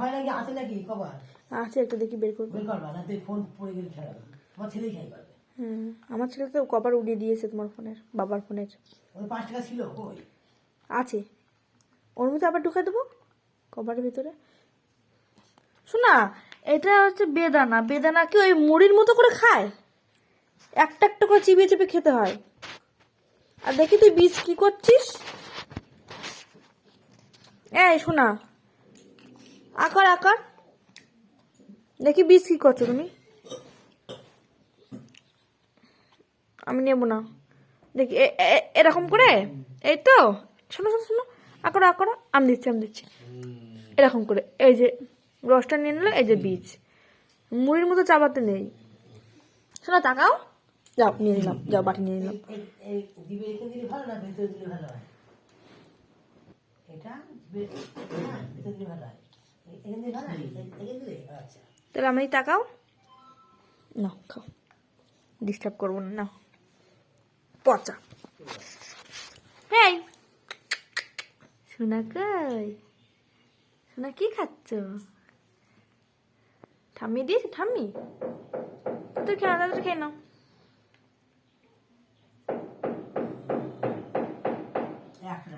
হয় নাকি, আছে নাকি কভার? আছে, একটা দেখি বের করবো। বের করবা না, তুই ফোন পড়ে গেলে খেলা হবে। তোমার ছেলেই খাই পারবে। আমার ছেলে তো কভার উড়িয়ে দিয়েছে তোমার ফোনের, বাবার ফোনের। ওই 5 টাকা ছিল কই? আছে, ওর মধ্যে আবার ঢুকাই দেবো কভারের ভিতরে। শোনা, এটা হচ্ছে বেদানা। বেদানা কি ওই মুড়ির মতো করে খায়? একটা একটা করে চিবিয়ে চিবিয়ে খেতে হয়। আর দেখি তুই বীজ কি করছিস। এই শোনা, আকার আকার দেখি বীজ কি করছো তুমি। আমি নেব না, দেখি এরকম করে। এই তো, শোনো শোনো শোনো, আঁকড়ো আঁকড়ো, আমি দিচ্ছি এরকম করে। এই যে রসটা নিয়ে নিলে, এই যে বীজ। মুড়ির মতো চাবাতে নেই। শোনো তাকাও, যাও নিয়ে নিলাম, যাও বাটি নিয়ে নিলাম। এই দিবে এখানে দিলে ভালো না ভেতরে দিলে ভালো হয়? এটা ভেতরে দিলে ভালো হয়, এখানে দিলে ভালো হয়, এখানে দিলে আচ্ছা। তাহলে আমি তাকাও না, খাও, ডিস্টার্ব করবো না, না পচা। হেই শোনা, কই শোনা, কি খাচ্ছ? ঠাম্মি দিয়েছে, ঠাম্মি তোদের খেয়ে নাও, তাদের খেয়ে নাও। একটা